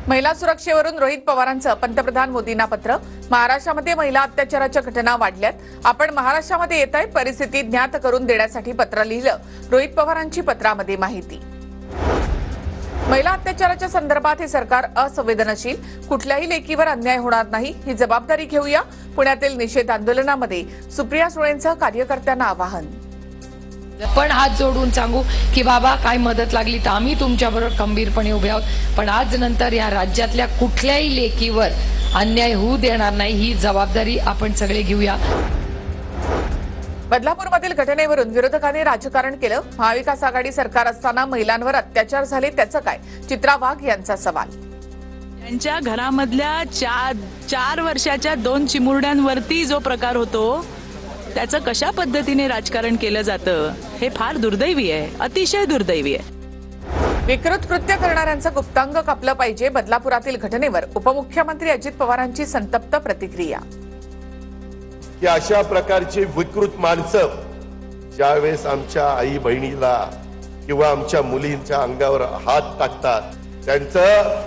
महिला सुरक्षेवरून रोहित पवारांचं पंतप्रधान मोदींना पत्र। महाराष्ट्रामध्ये महिला अत्याचाराच्या घटना वाढल्यात, आपण महाराष्ट्रामध्ये येत आहे परिस्थिती ज्ञात करून देण्यासाठी पत्र लिहिलं। रोहित पवारांची पत्रामध्ये माहिती। महिला अत्याचाराच्या संदर्भात हे सरकार असंवेदनशील, कुठल्याही लेकीवर अन्याय होणार नाही ही जबाबदारी घेऊया। पुण्यातील निषेध आंदोलनामध्ये सुप्रिया सुळेंचं कार्यकर्त्यांना आवाहन। पण हात जोडून सांगू की बाबा काय मदत लागली तर आम्ही तुमच्याबरोबर खंबीरपणे उभे आहोत, पण आज नंतर या राज्यातल्या कुठल्याही लेकीवर अन्याय होऊ देणार नाही ही जबाबदारी आपण सगळे घेऊया। बदलापूरमधील घटनेवरून विरोधकांनी राजकारण केलं। महाविकास आघाडी सरकार असताना महिलांवर अत्याचार झाले त्याचं काय? चित्रा वाघ यांचा सवाल। त्यांच्या घरामधल्या 4 वर्षाच्या 2 चिमुरड्यांवरती जो प्रकार होतो त्याचं कशा पद्धतीने राजकारण केलं जातं हे फार दुर्दैवी आहे, अतिशय दुर्दैवी आहे। विकृत कृत्य करणाऱ्यांचं गुप्तांग कापलं पाहिजे। बदलापुरातील घटनेवर उपमुख्यमंत्री अजित पवारांची संतप्त प्रतिक्रिया। की अशा प्रकारची विकृत माणसं ज्यावेळेस आमच्या आई बहिणीला किंवा आमच्या मुलींच्या अंगावर हात टाकतात त्यांचं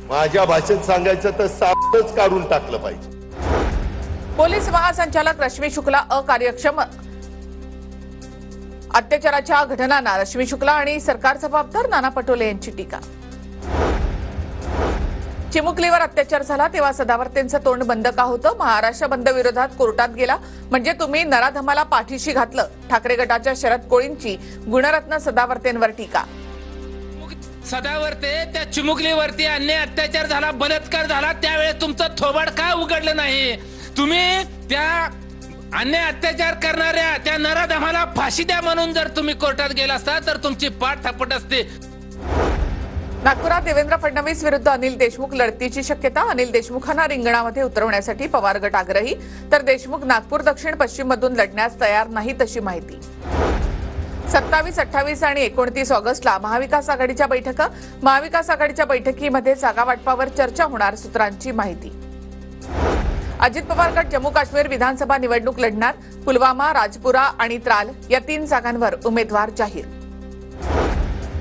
माझ्या भाषेत सांगायचं तर सापच काढून टाकलं पाहिजे। पोलीस महासंचालक रश्मी शुक्ला अकार्यक्षम, अत्याचाराच्या घटनांना रश्मी शुक्ला आणि सरकार जबाबदार, नाना पटोले यांची टीका। चिमुकलीवर अत्याचार झाला तेव्हा सदावर्तेंचं तोंड बंद का होतं? महाराष्ट्र बंद विरोधात कोर्टात गेला म्हणजे तुम्ही नराधमाला पाठीशी घातलं। ठाकरे गटाच्या शरद कोळींची गुणरत्न सदावर्तेंवर टीका। सदावर्ते त्या चिमुकलीवरती अन्याय अत्याचार झाला, बलात्कार झाला, त्यावेळेस तुमचं थोबाड का उघडलं नाही? तुम्ही त्या अन्याय अत्याचार करणाऱ्या त्या नराधमाला फाशी द्या म्हणून जर तुम्ही कोर्टात गेला असता तर तुमची पाठ थापट असते। नागपुरात देवेंद्र फडणवीस विरुद्ध अनिल देशमुख लढतीची शक्यता। अनिल देशमुखांना रिंगणामध्ये उतरवण्यासाठी पवार गट आग्रही, तर देशमुख नागपूर दक्षिण पश्चिम मधून लढण्यास तयार नाही तशी माहिती। 27, 28 आणि 29 ऑगस्टला महाविकास आघाडीच्या बैठका। महाविकास आघाडीच्या बैठकीमध्ये जागा वाटपावर चर्चा होणार, सूत्रांची माहिती। अजित पवार गट जम्मू काश्मीर विधानसभा निवडणूक लढणार। पुलवामा, राजपुरा आणि त्राल या 3 जागांवर उमेदवार जाहीर।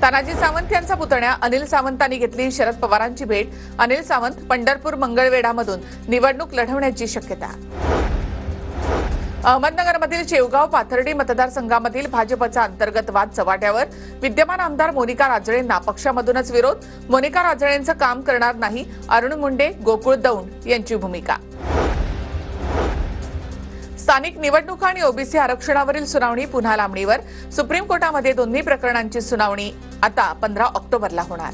तानाजी सावंत यांचा पुतण्या अनिल सावंतांनी घेतली शरद पवारांची भेट। अनिल सावंत पंढरपूर मंगळवेढामधून निवडणूक लढवण्याची शक्यता। अहमदनगरमधील शेवगाव पाथर्डी मतदारसंघामधील भाजपचा अंतर्गत वाद चव्हाट्यावर। विद्यमान आमदार मोनिका राजळेंना पक्षामधूनच विरोध। मोनिका राजळेंचं काम करणार नाही, अरुण मुंडे, गोकुळ दौंड यांची भूमिका। स्थानिक निवडणुका आणि ओबीसी आरक्षणावरील सुनावणी पुन्हा लांबणीवर। सुप्रीम कोर्टामध्ये दोन्ही प्रकरणांची सुनावणी आता 15 ऑक्टोबरला होणार।